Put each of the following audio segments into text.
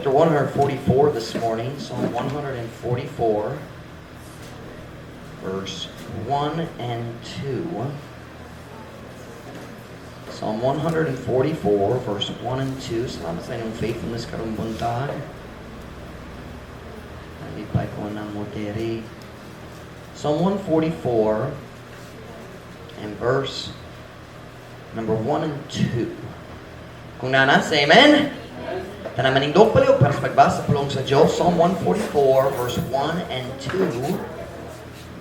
chapter 144 this morning, Psalm 144, verse 1 and 2. Psalm 144, verse 1 and 2. Salamat sa inyong faithfulness karong buntag. Nalipay ko ng moteri. Psalm 144 and verse number 1 and 2. Kung nana, say amen. Tanan manindog paliw para sa pagbasa pulong sa Diyos. Psalm 144, verse 1 and 2.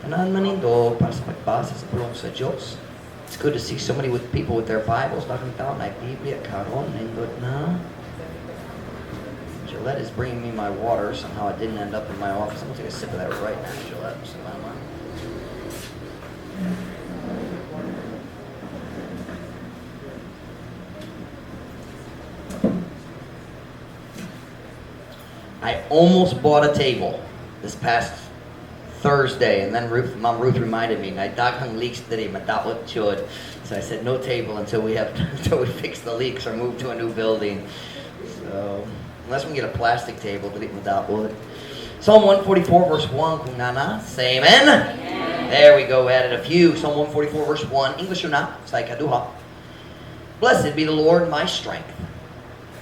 Tanan manindog para sa pagbasa sa pulong sa Diyos. It's good to see so many people with their Bibles. Bakang tao na Biblia karon nindot na. Gillette is bringing me my water. Somehow it didn't end up in my office. I'm going to take a sip of that right now, Gillette. I almost bought a table this past Thursday, and then Mom Ruth reminded me, "I daghang leaks today, madawat chud." So I said, "No table until we fix the leaks or move to a new building." So unless we can get a plastic table, dili madawat. Psalm 144, verse 1, kung nana, say amen. Amen. There we go. Added a few. Psalm 144, verse 1. English or not? Say kaduha. Blessed be the Lord, my strength,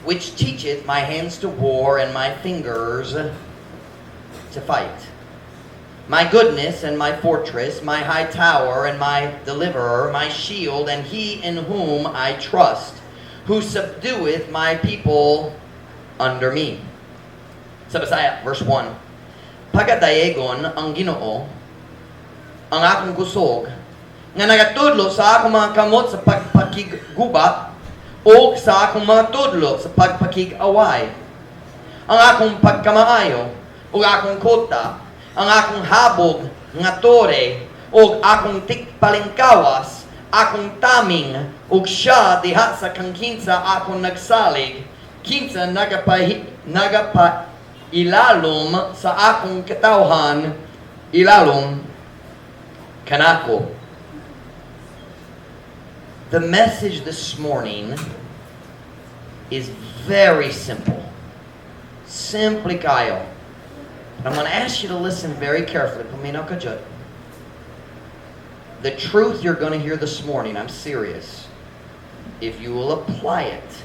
which teacheth my hands to war and my fingers to fight. My goodness and my fortress, my high tower and my deliverer, my shield, and he in whom I trust, who subdueth my people under me. Sa Bisaya, verse 1. Pagadayegon ang Ginoo, ang akong kusog, nga nagatudlo sa akong mga kamot sa pagpakigubat, o sa akong mga tudlo sa pagpakig-away. Ang akong pagkamaayo, o akong kota, ang akong habog nga tore, o akong tikpalingkawas, akong taming, o siya diha sa kang kinsa akong nagsalig, kinsa nagapailalom sa akong katawhan, ilalom kanako. The message this morning is very simple. Simply kayo. I'm going to ask you to listen very carefully. Puminaw ka dyan. The truth you're going to hear this morning, I'm serious. If you will apply it,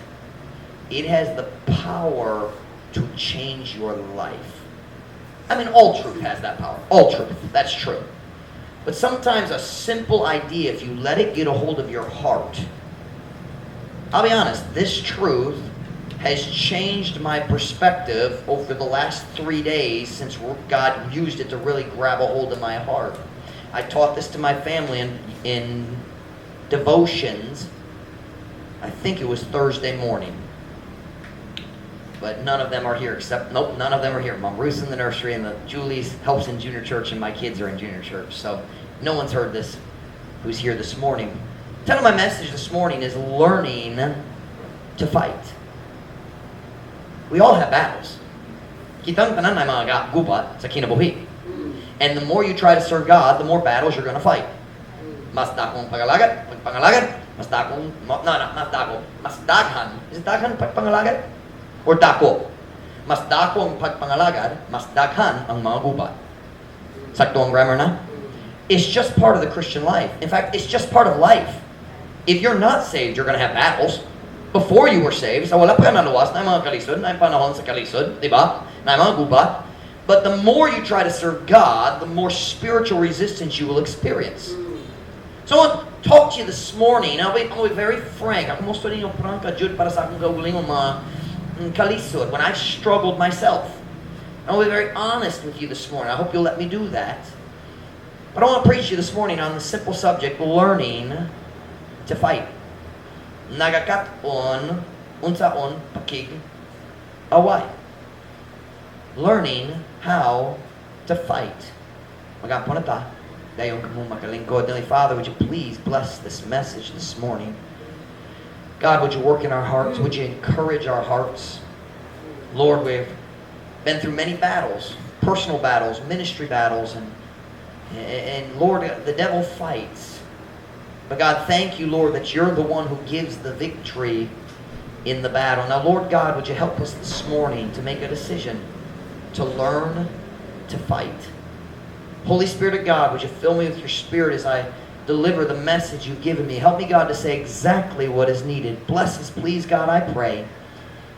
it has the power to change your life. I mean, all truth has that power. All truth. That's true. But sometimes a simple idea, if you let it get a hold of your heart, I'll be honest, this truth has changed my perspective over the last 3 days since God used it to really grab a hold of my heart. I taught this to my family in devotions. I think it was Thursday morning. But none of them are here none of them are here. Mom Ruth's in the nursery and the Julie's helps in junior church and my kids are in junior church. So no one's heard this who's here this morning. The title of my message this morning is Learning to Fight. We all have battles. Kitang tanan na mga gubat sa kinabuhi. And the more you try to serve God, the more battles you're going to fight. Mas dakong pagpangalagat, mas dakong, mas daghan. Is it daghan pagpangalagat? Or dako. Mas dako ang pagpangalagad, mas daghan ang mga gubat. Sakto ang grammar na? It's just part of the Christian life. In fact, it's just part of life. If you're not saved, you're going to have battles. Before you were saved, sa wala pa ka naluwas, na mga kalisod, na yung panahon sa kalisod, di ba? Na mga gubat. But the more you try to serve God, the more spiritual resistance you will experience. So I want to talk to you this morning. I'll be very frank. Ako gusto ninyo prangka jud para sa akong gawuling mga kalisod when I've struggled myself. I'll be very honest with you this morning. I hope you'll let me do that. But I want to preach to you this morning on the simple subject, learning to fight. Nagakaton unsaon pakig-away. Learning how to fight. Magampon na ta. Dayon ka mo makalingkod. Father, would you please bless this message this morning? God, would you work in our hearts? Would you encourage our hearts? Lord, we've been through many battles, personal battles, ministry battles, and Lord, the devil fights. But God, thank you, Lord, that you're the one who gives the victory in the battle. Now, Lord God, would you help us this morning to make a decision to learn to fight? Holy Spirit of God, would you fill me with your Spirit as I deliver the message you've given me? Help me, God, to say exactly what is needed. Bless us, please, God, I pray.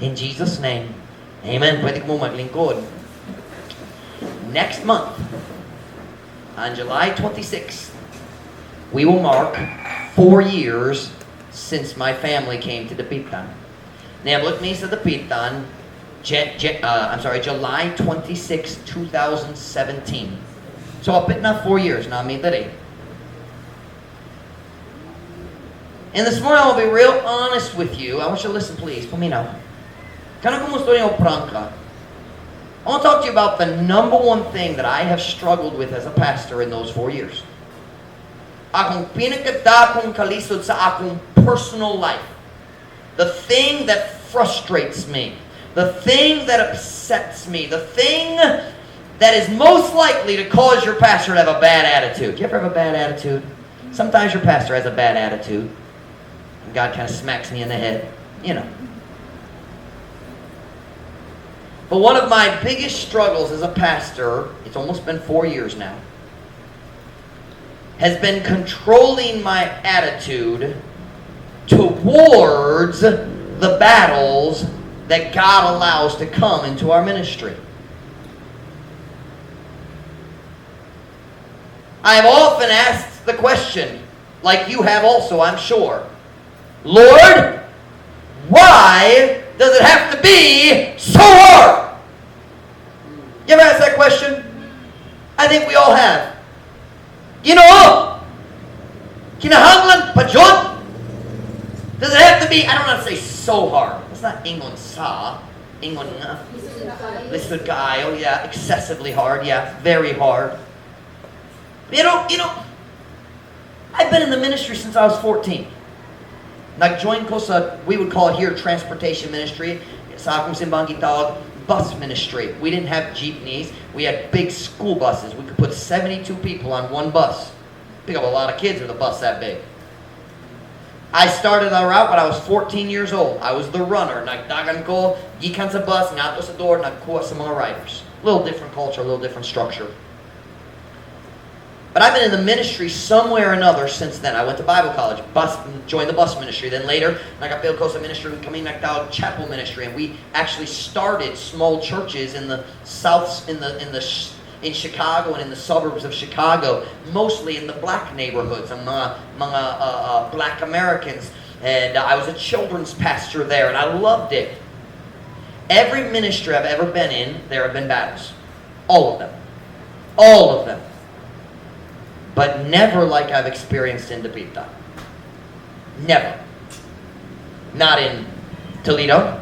In Jesus' name, amen. Pwede ko mo maglingkod. Next month, on July 26th, we will mark 4 years since my family came to Dapitan. Nablot me sa Dapitan, July 26, 2017. So, apit na 4 years na mi dali. And this morning, I will be real honest with you. I want you to listen, please. Paminaw. Kano kumusta niyo prangka? I want to talk to you about the number one thing that I have struggled with as a pastor in those 4 years. Akong pinakadakong kalisod sa akong personal life. The thing that frustrates me. The thing that upsets me. The thing that is most likely to cause your pastor to have a bad attitude. Do you ever have a bad attitude? Sometimes your pastor has a bad attitude. And God kind of smacks me in the head. You know. But one of my biggest struggles as a pastor, it's almost been 4 years now, has been controlling my attitude towards the battles that God allows to come into our ministry. I have often asked the question, like you have also, I'm sure, Lord, why does it have to be so hard? You ever ask that question? I think we all have. Ginoo, kinahanglan pa jud? Does it have to be, I don't want to say so hard. It's not ingon sa. Ingon nga. Lisod kaayo, yeah. Excessively hard, yeah. Very hard. You know, I've been in the ministry since I was 14. Nag-join ko sa, we would call it here, transportation ministry. Sa akong simbang gitawag, bus ministry. We didn't have jeepneys. We had big school buses. We could put 72 people on one bus. Pick up a lot of kids with a bus that big. I started our route when I was 14 years old. I was the runner. Nagdagan ko, gikan sa bus, ngato sa door, nagkuha sa mga riders. A little different culture, a little different structure. But I've been in the ministry somewhere or another since then. I went to Bible college, joined the bus ministry. Then later, nagapil ko sa ministry, kami nagtawag chapel ministry, and we actually started small churches in the south, in Chicago and in the suburbs of Chicago, mostly in the black neighborhoods, ang mga black Americans. And I was a children's pastor there, and I loved it. Every ministry I've ever been in, there have been battles. All of them. All of them. But never like I've experienced in Dapitan. Never. Not in Toledo.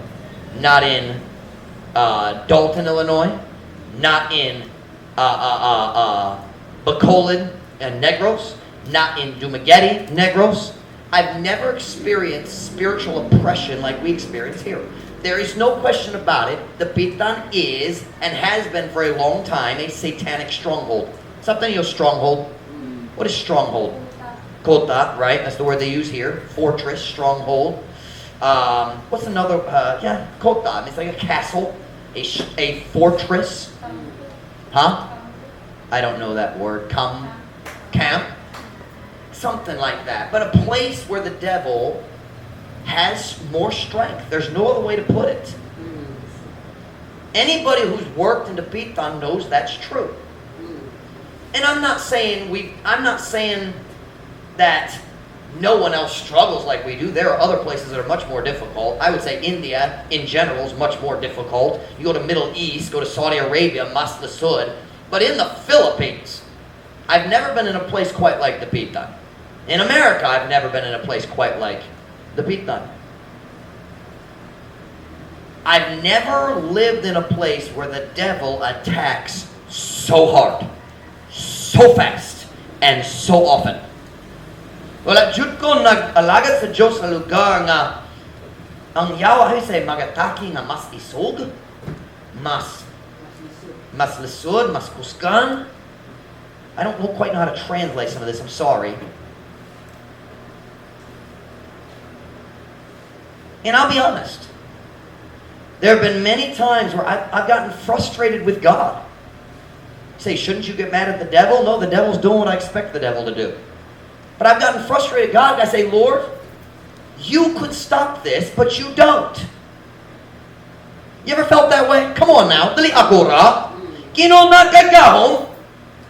Not in Dalton, Illinois. Not in Bacolod and Negros. Not in Dumaguete, Negros. I've never experienced spiritual oppression like we experience here. There is no question about it. Dapitan is, and has been for a long time, a satanic stronghold. Something your stronghold. What is stronghold? Kota, right? That's the word they use here. Fortress, stronghold. What's another? Kota. It's like a castle, a fortress. Huh? I don't know that word. Camp. Something like that. But a place where the devil has more strength. There's no other way to put it. Anybody who's worked in Dapitan knows that's true. And I'm not saying that no one else struggles like we do. There are other places that are much more difficult. I would say India, in general, is much more difficult. You go to Middle East, go to Saudi Arabia, Mas Lasud. But in the Philippines, I've never been in a place quite like Dapitan. In America, I've never been in a place quite like Dapitan. I've never lived in a place where the devil attacks so hard, so fast, and so often. Wala jud ko nag-alagad sa Diyos sa lugar nga ang yawa ay say magataki nga mas isog, mas lisod, mas kuskan. I don't quite know how to translate some of this. I'm sorry. And I'll be honest. There have been many times where I've gotten frustrated with God. You say, shouldn't you get mad at the devil? No, the devil's doing what I expect the devil to do. But I've gotten frustrated with God, and I say, Lord, you could stop this, but you don't. You ever felt that way? Come on now. Dali agora. Kino nagagahom.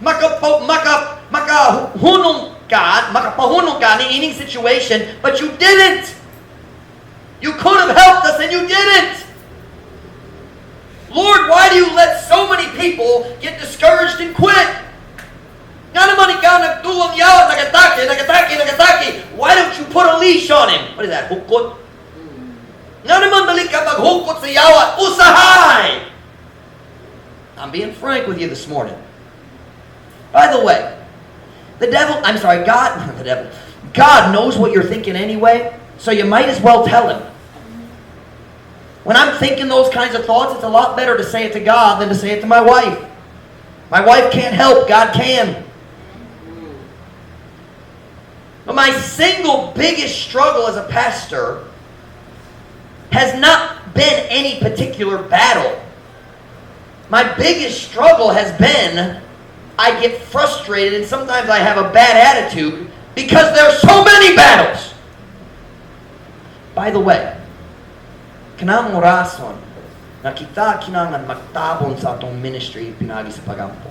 Makapahunong ka ni ining situation, but you didn't. You could have helped us and you didn't. Lord, why do you let so many people get discouraged and quit? Why don't you put a leash on him? What is that? Hukot? Usahay! I'm being frank with you this morning. By the way, God knows what you're thinking anyway, so you might as well tell him. When I'm thinking those kinds of thoughts, it's a lot better to say it to God than to say it to my wife. My wife can't help, God can. But my single biggest struggle as a pastor has not been any particular battle. My biggest struggle has been I get frustrated and sometimes I have a bad attitude because there are so many battles. By the way, kanang orason na kita kinangan magtabon sa atong ministry pinagi sa pagampo.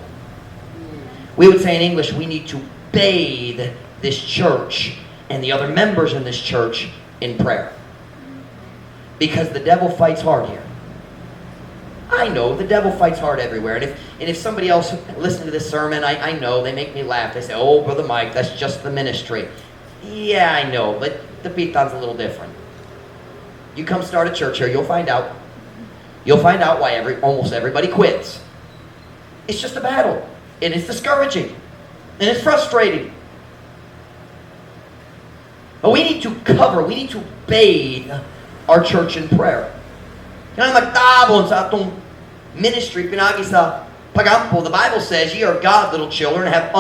We would say in English, we need to bathe this church and the other members in this church in prayer. Because the devil fights hard here. I know the devil fights hard everywhere. And if somebody else listening to this sermon, I know, they make me laugh. They say, oh, Brother Mike, that's just the ministry. Yeah, I know, but the pitan's a little different. You come start a church here, you'll find out. You'll find out why almost everybody quits. It's just a battle. And it's discouraging. And it's frustrating. But we need to bathe our church in prayer. Kailangan magtabon sa atong ministry pinagi sa pagampo. The Bible says, ye are God's little children, have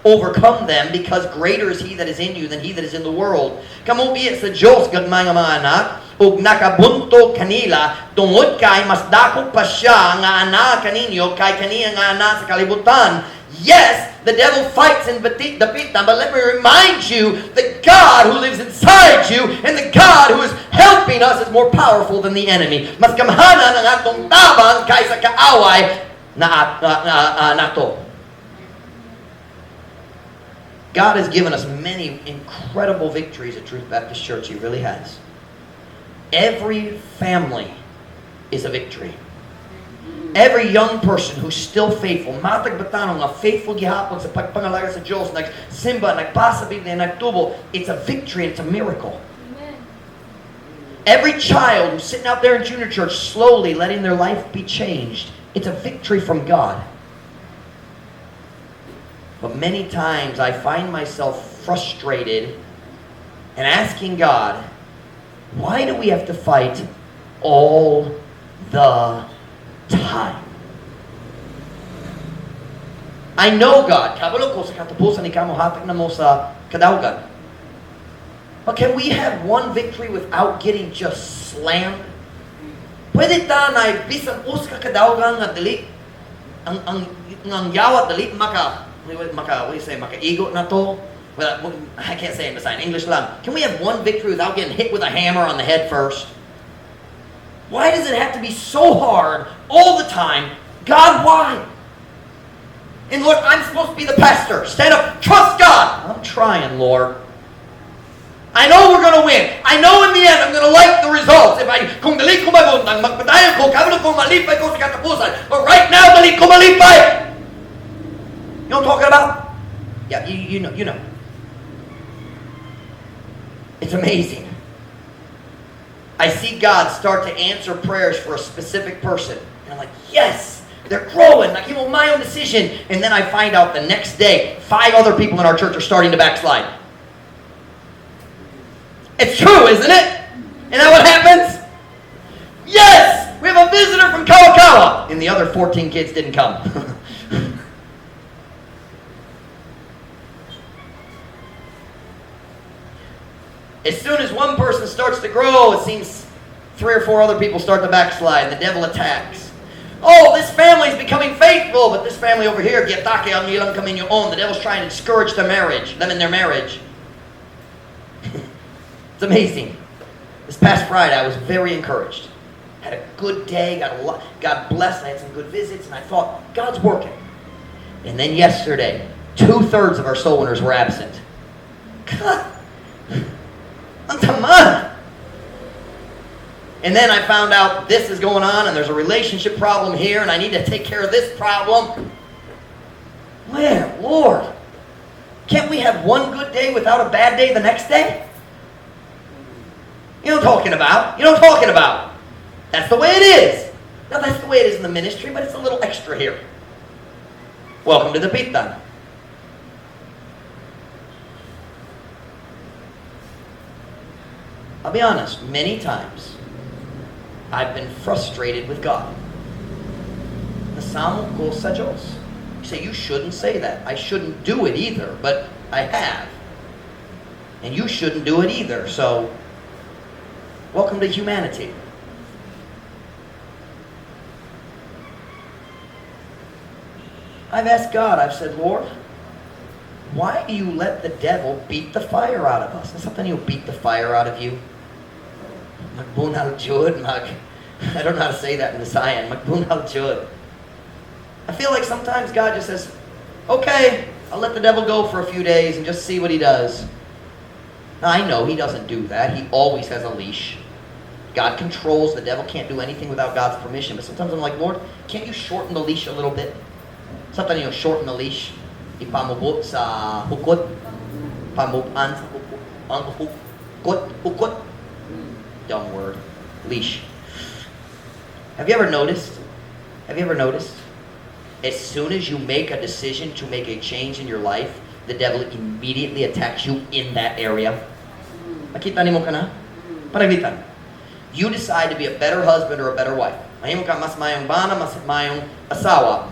overcome them, because greater is He that is in you than he that is in the world. Kamo biya sa Diyos gagmay nga mga anak, ug nakabunto kanila, tungod kay mas dako pa siya nga anak kaninyo kay kaniya nga anak sa kalibutan. Yes, the devil fights in the pitan, but let me remind you that God who lives inside you and the God who is helping us is more powerful than the enemy. Mas kamhanan ang atong tabang kaysa kaaway nato. God has given us many incredible victories at Truth Baptist Church. He really has. Every family is a victory. Every young person who's still faithful, matag batano nga faithful gihapon sa pagpangalaga sa Diyos, nagsimba, nagbasa Biblia, nagtubo, it's a victory, it's a miracle. Amen. Every child who's sitting out there in junior church slowly letting their life be changed, it's a victory from God. But many times I find myself frustrated and asking God, why do we have to fight all the time? I know God. Kabalo ko sa katapusan ni kamo hatag na mo sa kadaugan. But can we have one victory without getting just slammed? Pwede ta na bisan uska kadaugan nga dili ang yawat dili maka what do you say, maka-ego na to? Well, I can't say it in English lang. Can we have one victory without getting hit with a hammer on the head first? Why does it have to be so hard all the time? God, why? And Lord, I'm supposed to be the pastor. Stand up. Trust God. I'm trying, Lord. I know we're going to win. I know in the end I'm going to like the results. Kung dali ko mabuntang, magpadayon ko, kabalo ko malipay ko sa katapusan. But right now, dali ko malipay. You know what I'm talking about? Yeah, you know. It's amazing. I see God start to answer prayers for a specific person. And I'm like, yes, they're growing. Like, my own decision. And then I find out the next day, 5 other people in our church are starting to backslide. It's true, isn't it? Isn't that what happens? Yes! We have a visitor from Kawakawa! And the other 14 kids didn't come. As soon as one person starts to grow, it seems 3 or 4 other people start to backslide, and the devil attacks. Oh, this family is becoming faithful, but this family over here, the devil's trying to discourage them in their marriage. It's amazing. This past Friday, I was very encouraged. Had a good day, got blessed, I had some good visits, and I thought, God's working. And then yesterday, 2/3 of our soul winners were absent. God, and then I found out this is going on, and there's a relationship problem here, and I need to take care of this problem. Where, Lord? Can't we have one good day without a bad day the next day? You know what I'm talking about. You know what I'm talking about. That's the way it is. Now, that's the way it is in the ministry, but it's a little extra here. Welcome to the Pitan. I'll be honest, many times I've been frustrated with God. Nasamo ko sa Diyos. You say, you shouldn't say that. I shouldn't do it either, but I have. And you shouldn't do it either, so welcome to humanity. I've asked God, I've said, Lord, why do you let the devil beat the fire out of us? And something he'll beat the fire out of you. Magbunal jud, I don't know how to say that in the Zion. Magbunal jud. I feel like sometimes God just says, okay, I'll let the devil go for a few days and just see what he does. Now, I know he doesn't do that. He always has a leash. God controls. The devil can't do anything without God's permission. But sometimes I'm like, Lord, can't you shorten the leash a little bit? Sometimes shorten the leash. Ipamubot sa hukot. Pamuban sa hukot. Ang hukot. Hukot. Dumb word. Leash. Have you ever noticed? As soon as you make a decision to make a change in your life, the devil immediately attacks you in that area. Makita nimo ka na? Panaglitan. You decide to be a better husband or a better wife. Mahimo ka mas mayong bana, mas mayong asawa.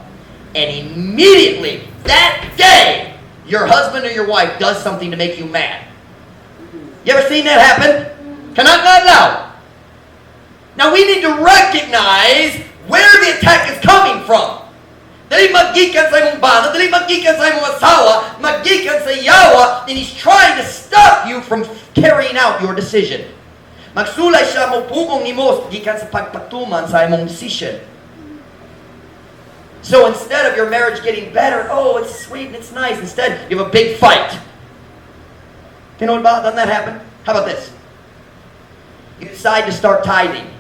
And immediately, that day, your husband or your wife does something to make you mad. You ever seen that happen? Cannot God now. Now we need to recognize where the attack is coming from. Dali maggikan sa imong bana, dali maggikan sa imong asawa, maggikan sa yawa, and he's trying to stop you from carrying out your decision. Magsulay siya mo pugong nimo gikan sa pagpatuman sa imong decision. So instead of your marriage getting better, oh, it's sweet and it's nice, instead you have a big fight. You know what about? Doesn't that happen? How about this? You decide to start tithing,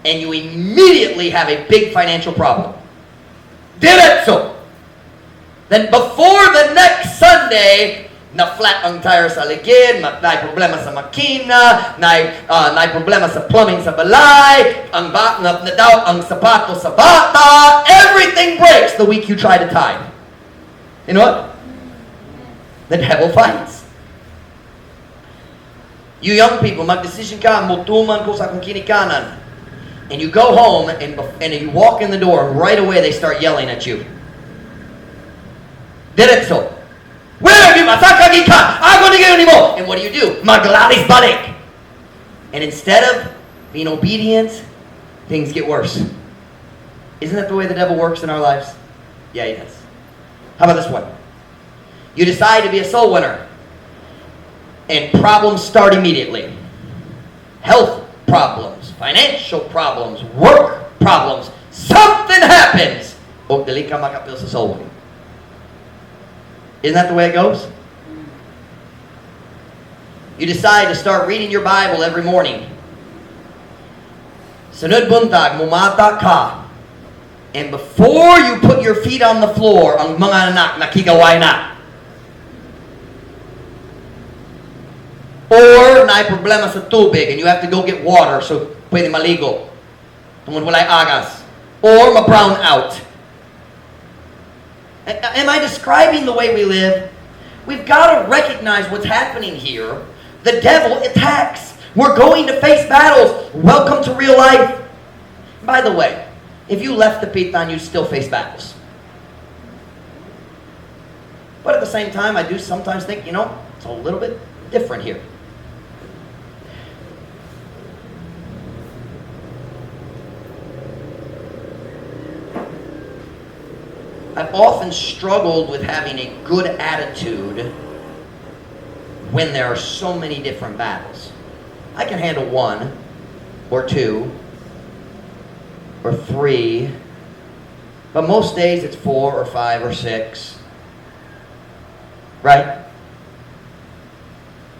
and you immediately have a big financial problem. Diretso! Then before the next Sunday, na-flat ang tire sa ligid, may problema sa makina, may problema sa plumbing sa balay, nadaw ang sapato sa bata, everything breaks the week you try to tithe. You know what? The devil fights. You young people, mag-decision ka, mutuman ko sa akong kinikanan. And you go home, and you walk in the door, and right away they start yelling at you. Diretso. Where have you masakagi ka? I'm going to get anymore. And what do? Maglalis balik. And instead of being obedient, things get worse. Isn't that the way the devil works in our lives? Yeah, he does. How about this one? You decide to be a soul winner. And problems start immediately. Health problems, financial problems, work problems. Something happens. O dali ka makapil sa soul winning. Isn't that the way it goes? You decide to start reading your Bible every morning. Sunod buntag, mumata ka. And before you put your feet on the floor, ang mga anak nakigaway na. Or naay problema sa tubig and you have to go get water so pwede maligo. Tungod walay agas. Or ma-brown out. Am I describing the way we live? We've got to recognize what's happening here. The devil attacks. We're going to face battles. Welcome to real life. By the way, if you left the Pitan, you'd still face battles. But at the same time, I do sometimes think, it's a little bit different here. have often struggled with having a good attitude when there are so many different battles. I can handle 1 or 2 or 3, but most days it's 4 or 5 or 6. Right?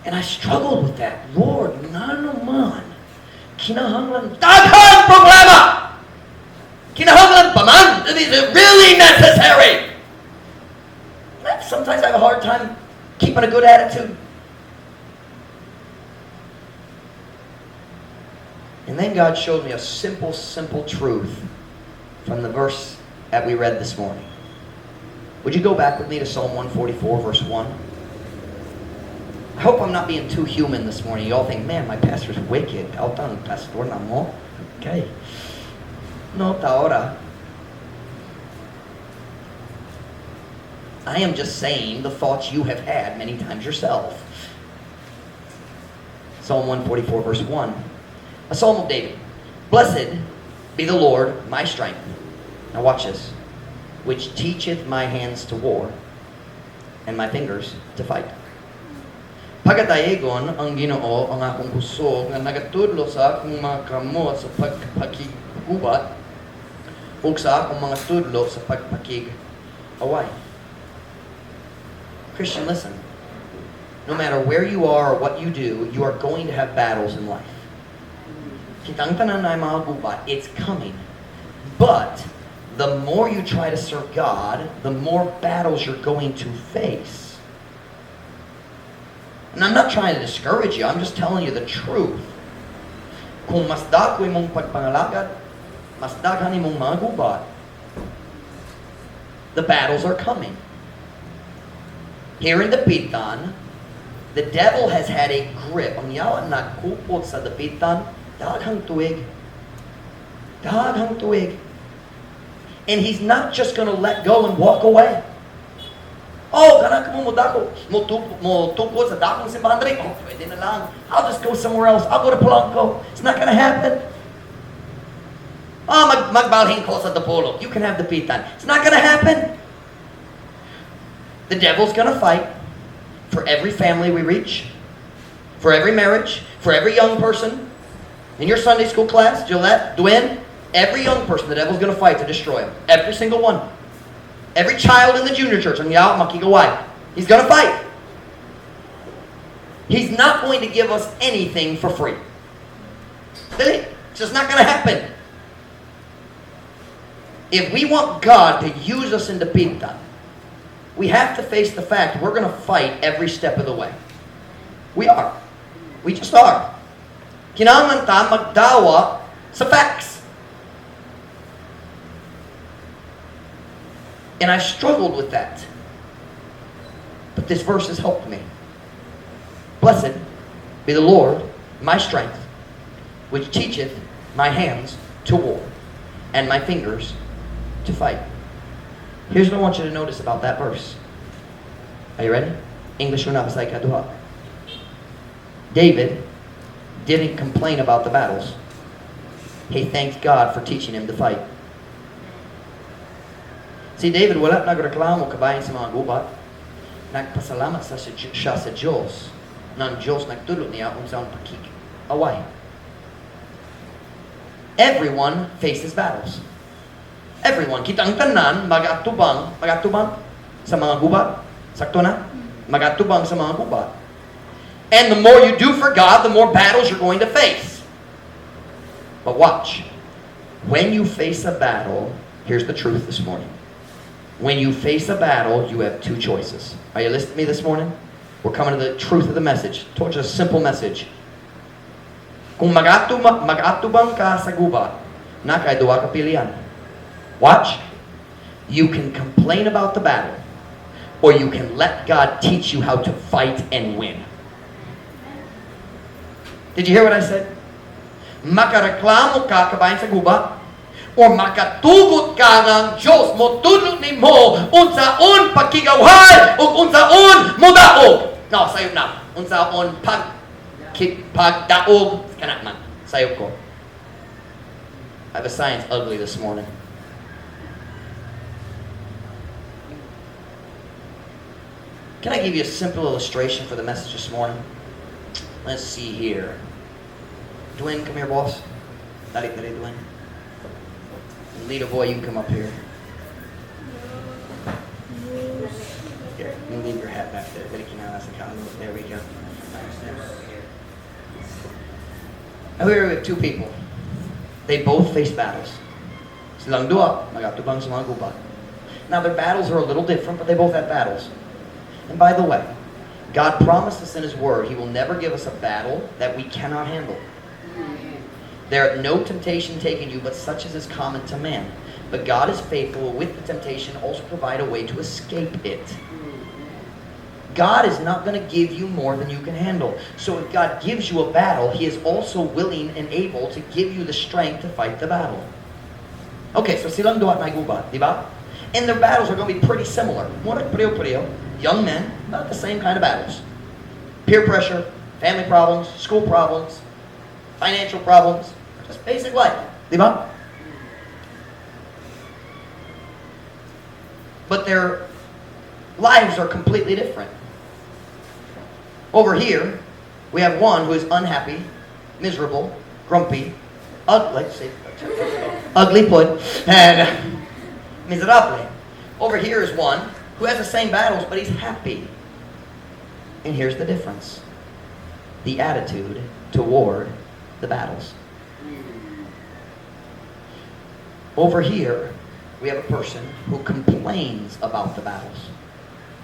And I struggled with that. Lord, na naman. Kinahanglan daghang problema. Kinahanglan pa man. Is it really necessary? Sometimes I have a hard time keeping a good attitude. And then God showed me a simple truth from the verse that we read this morning. Would you go back with me to Psalm 144, verse 1? I hope I'm not being too human this morning. You all think, man, my pastor's wicked. Altang pastor na mo. Okay. No, taora. I am just saying the thoughts you have had many times yourself. Psalm 144, verse 1. A psalm of David. Blessed be the Lord, my strength. Now watch this. Which teacheth my hands to war, and my fingers to fight. Pagkatayegon ang Ginoo ang akong kusog nga nagatudlo sa akong mga kamot sa pagpakigubat ug sa akong mga tudlo sa pagpakig-away. Christian, listen. No matter where you are or what you do, you are going to have battles in life. Kitang tanan na mga gubat, it's coming. But the more you try to serve God, the more battles you're going to face. And I'm not trying to discourage you, I'm just telling you the truth. Kung mas dakoy mong pagpangalagat, mas daghan mong mga gubat, the battles are coming. Here in Dapitan, the devil has had a grip. Ang yawan nagkupot sa Dapitan, daghang tuig. Daghang tuig. And he's not just going to let go and walk away. Oh, ganang ka mo dako. Mo tungkol sa dakong simbahan rin. Oh, pwede na lang. I'll just go somewhere else. I'll go to Polanco. It's not going to happen. Oh, magbalhin ko sa Dapolo. You can have the pitan. It's not going to happen. The devil's going to fight for every family we reach, for every marriage, for every young person. In your Sunday school class, Gillette, Dwayne, every young person, the devil's going to fight to destroy him. Every single one. Every child in the junior church, he's going to fight. He's not going to give us anything for free. It's just not going to happen. If we want God to use us in the Pinta, we have to face the fact we're going to fight every step of the way. We are. We just are. Kailangan ta magdawa sa facts. And I struggled with that. But this verse has helped me. Blessed be the Lord, my strength, which teacheth my hands to war, and my fingers to fight. Here's what I want you to notice about that verse. Are you ready? English or not, kaduha. David didn't complain about the battles. He thanked God for teaching him to fight. Si David wala nagreklamo kabayan sa mga gubat. Nagpasalamat siya sa Diyos. Nang Diyos nagtulot niya kung saan pakik-away. Everyone faces battles. Everyone. Kitang tanan magatubang sa mga gubat. Sakto na? Magatubang sa mga gubat. And the more you do for God, the more battles you're going to face. But watch. When you face a battle, here's the truth this morning. When you face a battle, you have two choices. Are you listening to me this morning? We're coming to the truth of the message. Told you a simple message. Kung magatubang ka sa gubat, na kay duwa ka pilian. Watch. You can complain about the battle, or you can let God teach you how to fight and win. Did you hear what I said? Makareklamo ka kabayan sa gubat, or makatugot ka ng Diyos mo tulog ni mo unsaon pagkigawhay o unsaon mudaog. No, sayop na. Unsaon pagdaog kana man. Sayop ko. I have a science ugly this morning. Can I give you a simple illustration for the message this morning? Let's see here. Dwayne, come here, boss. Dali, Dwayne. Leader boy, you can come up here. Here, you can leave your hat back there. There we go. Now here we have two people. They both face battles. Silang dua, nagatubang sa mga gubat. Now their battles are a little different, but they both have battles. And by the way, God promised us in His Word He will never give us a battle that we cannot handle. There hath no temptation taken you, but such as is common to man. But God is faithful, with the temptation also provide a way to escape it. God is not going to give you more than you can handle. So if God gives you a battle, He is also willing and able to give you the strength to fight the battle. Okay, so silang duha na gubat, di ba? And their battles are going to be pretty similar. Young men, not the same kind of battles. Peer pressure, family problems, school problems, financial problems, just basic life. Di ba? But their lives are completely different. Over here, we have one who is unhappy, miserable, grumpy, ugly put, and miserable. Over here is one who has the same battles, but he's happy. And here's the difference. The attitude toward the battles. Over here, we have a person who complains about the battles.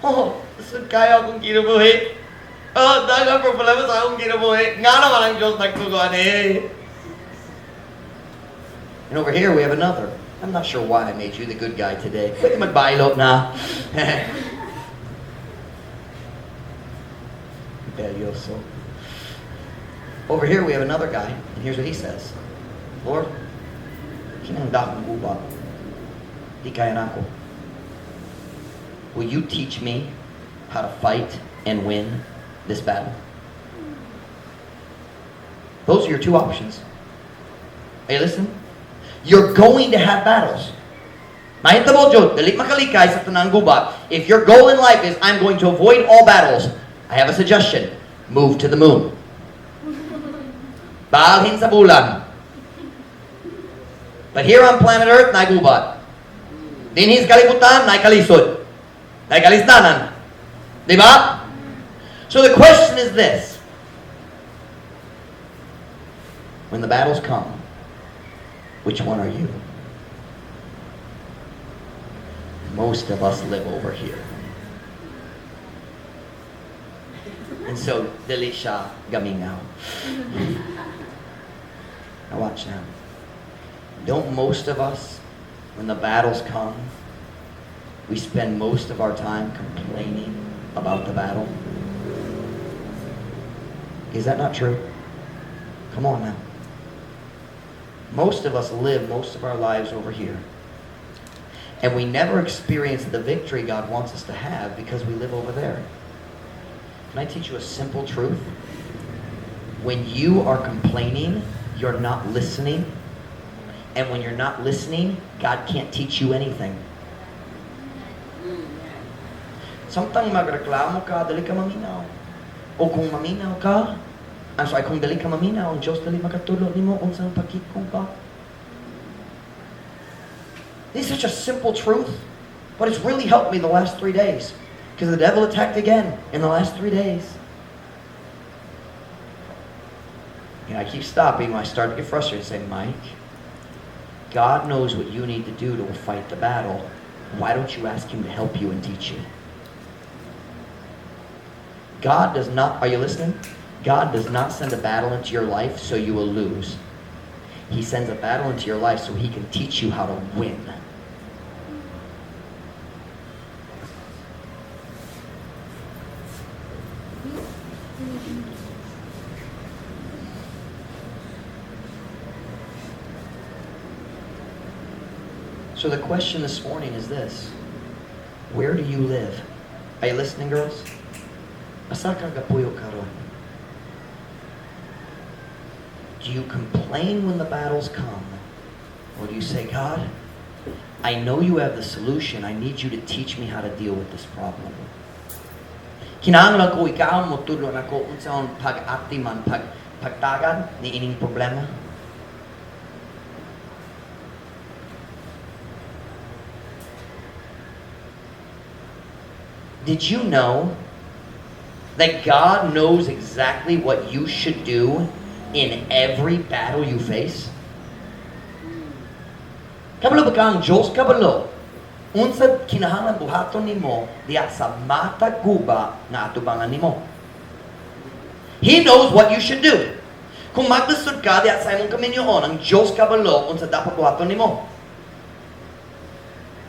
Oh, kaya akong kinabuhi. Oh, dagang problema sa akong kinabuhi. Nga naman ang Diyos nagtuguan eh. And over here we have another. I'm not sure why I made you the good guy today. Pwede magbailot na. Belyoso. Over here we have another guy, and here's what he says. Lord, kinangda akong gubat. Di kaya na ako. Will you teach me how to fight and win this battle? Those are your two options. Are you listening? You're going to have battles. Mahitabo Jud, dali makalikay sa tanang gubat. If your goal in life is, I'm going to avoid all battles, I have a suggestion. Move to the moon. Baalhin sa bulan. But here on planet Earth, nagubat. Dinhis kalibutan, naikalisod. Naikalisdanan. Diba? So the question is this. When the battles come, which one are you? Most of us live over here. And so, dili siya gamingaw. Now watch now. Don't most of us, when the battles come, we spend most of our time complaining about the battle? Is that not true? Come on now. Most of us live most of our lives over here. And we never experience the victory God wants us to have because we live over there. Can I teach you a simple truth? When you are complaining, you're not listening. And when you're not listening, God can't teach you anything. Samtang magreklamo ka, dali ka maminaw. O kung maminaw ka, kung dali ka maminaw, ang Diyos dali makatulog nimo kung saan pakikong ka. This is such a simple truth, but it's really helped me the last 3 days. Because the devil attacked again in the last 3 days. And I keep stopping when I start to get frustrated and say, Mike, God knows what you need to do to fight the battle. Why don't you ask Him to help you and teach you? God does not, are you listening? God does not send a battle into your life so you will lose. He sends a battle into your life so He can teach you how to win. So the question this morning is this. Where do you live? Are you listening, girls? Asa ka gapuyo karon? Do you complain when the battles come? Or do you say, God, I know you have the solution. I need you to teach me how to deal with this problem. Kinahanglan ko ikaw mo tulon ako unsahon pag-atiman, pagtagad ni ining problema. Did you know that God knows exactly what you should do in every battle you face? Kabalo ba ka ang Diyos? Kabalo. Unsa kinahanglan buhaton nimo diya sa mata guba nga atubangan nimo. He knows what you should do. Kung maglisod ka diya sa imong kaminyoon, ang Diyos kabalo unsa dapat buhaton nimo.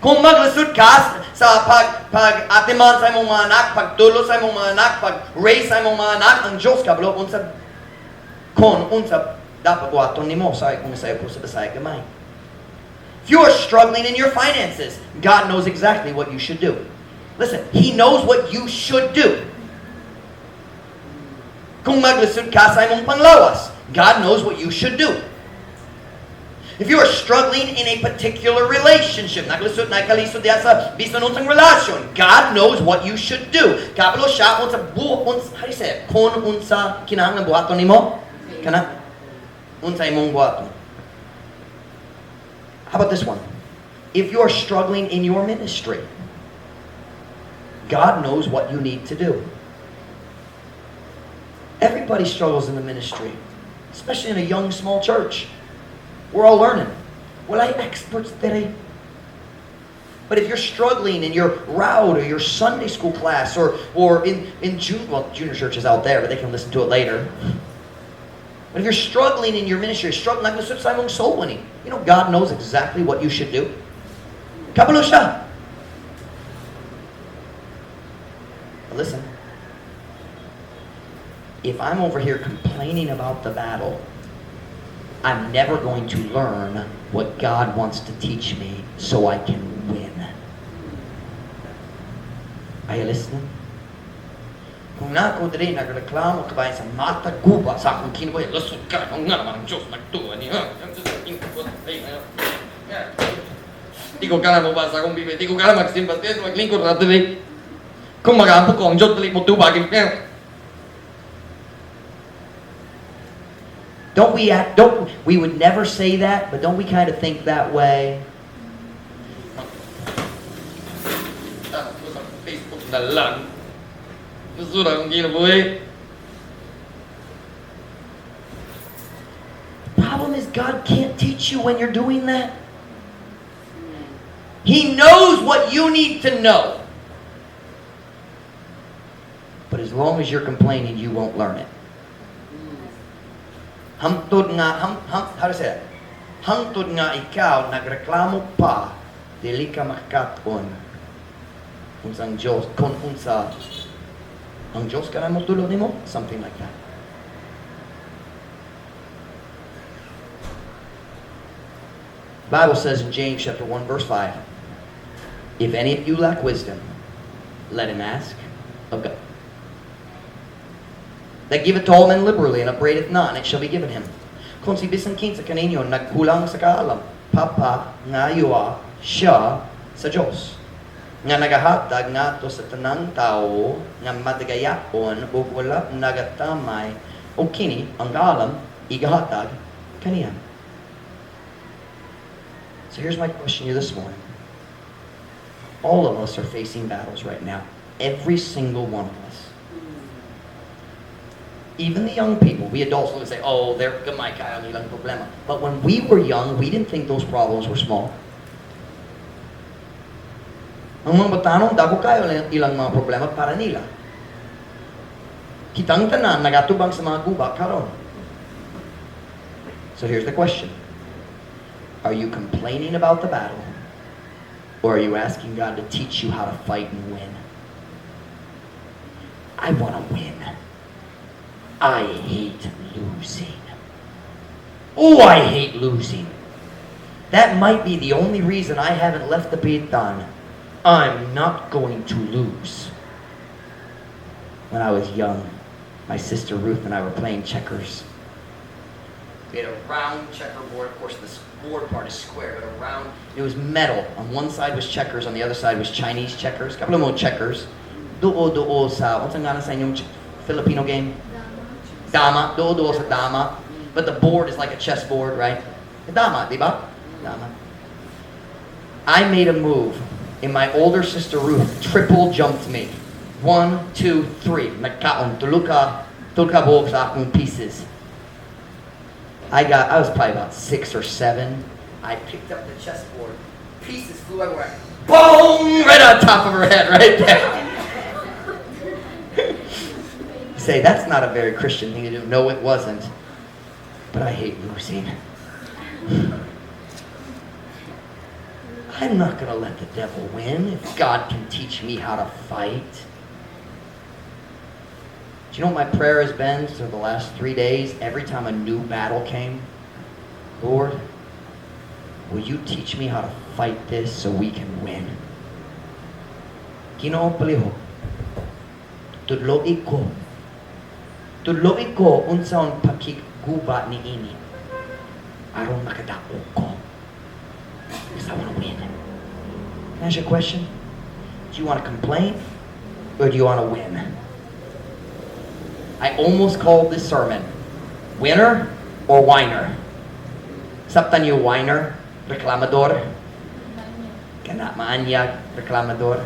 Kung maglisod ka sa pag-atiman sa imong mga anak, pagtulo sa imong mga anak, pag-raise sa imong mga anak, ang Diyos kabalo unsa dapat buhaton nimo sa kung sa po sa Bisaya gamay. If you are struggling in your finances, God knows exactly what you should do. Listen, He knows what you should do. Kung maglisod ka sa imong panglawas, God knows what you should do. If you are struggling in a particular relationship, naglisod na kalisod diya sa bisan unsang relasyon, God knows what you should do. Kabalo siya unsa how do you say it? Kung unsa kinahanglan buhaton nimo? Kana unsa imong buhaton? How about this one? If you're struggling in your ministry, God knows what you need to do. Everybody struggles in the ministry, especially in a young, small church. We're all learning. Walay experts today. But if you're struggling in your route or your Sunday school class or in junior church is out there, but they can listen to it later. But if you're struggling in your ministry, struggling like the Simon soul winning, you know God knows exactly what you should do. Kabalo siya. Listen. If I'm over here complaining about the battle, I'm never going to learn what God wants to teach me so I can win. Are you listening? Kung na ako dali nagreklamo kabayan sa mata guba sa akong kinuha, lusod ka, kung nga naman ang Diyos nagtuwa niya. Di ko ka na mabasa akong Biblia, di ko ka na magsimba, maglingkod na dali. Kung mag-aampo ko, ang Diyos dali mo tubagin ka. We would never say that, but don't we kind of think that way? Facebook na lang. Problem is God can't teach you when you're doing that. He knows what you need to know. But as long as you're complaining, you won't learn it. Hangtod nga, how to say that? Hangtod nga ikaw nagreklamo pa, dili ka makaton. Unsang Diyos, kung unsa ang Diyos ka na mo tulog nimo? Something like that. Bible says in James chapter 1 verse 5, if any of you lack wisdom, let him ask of God, that giveth to all men liberally and upbraideth not, and it shall be given him. Kung si bisan kinsa kaninyo nagkulang sa kaalam, papa nga yuwa siya sa Diyos nga nagahatag nato sa tanang tao nga madagayakon ug wala nagatamay o kini ang kaalam igahatag kaniya. So here's my question to you this morning. All of us are facing battles right now. Every single one of us. Even the young people, we adults would say, oh, they're gamay kaya nilang problema. But when we were young, we didn't think those problems were small. Ang mga batanong, dago kayo ilang mga problema para nila. Kitang tanan, nagatubang sa mga guba karon. So here's the question. Are you complaining about the battle? Or are you asking God to teach you how to fight and win? I want to win. I hate losing. Oh, I hate losing. That might be the only reason I haven't left the Pitan. I'm not going to lose. When I was young, my sister Ruth and I were playing checkers. We had a round checkerboard. Of course, this board part is square, but a round. It was metal. On one side was checkers, on the other side was Chinese checkers. Couple of more checkers. Duo sa, what's ang ngana sa inyong Filipino game? Dama. Duo sa dama. But the board is like a chessboard, right? Dama, di ba? Dama. I made a move, and my older sister Ruth triple jumped me. 1, 2, 3. Nagkaon. Tulka buhok sa akong pieces. I was probably about 6 or 7. I picked up the chessboard. Pieces flew everywhere. Boom! Right on top of her head, right there. Say, that's not a very Christian thing to do. No, it wasn't. But I hate losing. I'm not going to let the devil win if God can teach me how to fight. Do you know what my prayer has been for the last 3 days? Every time a new battle came, Lord, will you teach me how to fight this so we can win? Ginoo paliho. Tudloy ko unsaon pakiguba ni ini. Aron makadako ko. Because I want to win. Can I ask you a question? Do you want to complain or do you want to win? I almost called this sermon winner or whiner. Saptan you whiner, reclamador. Kana maanyag, reclamador.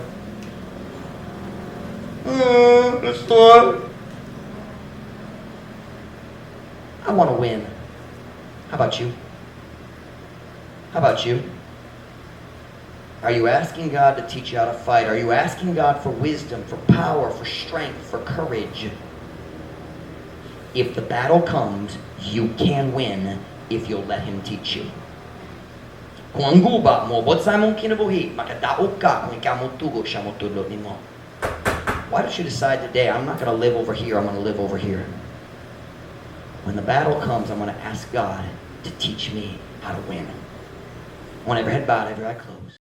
Pastor. I want to win. How about you? How about you? Are you asking God to teach you how to fight? Are you asking God for wisdom, for power, for strength, for courage? If the battle comes, you can win if you'll let Him teach you. Kung ang guba mo, bot sa mong kinabuhi, makadaog ka kung ikaw mo tugo siya mo tudlo nimo. Why don't you decide today, I'm not going to live over here, I'm going to live over here. When the battle comes, I'm going to ask God to teach me how to win. I want every head bowed, every eye closed.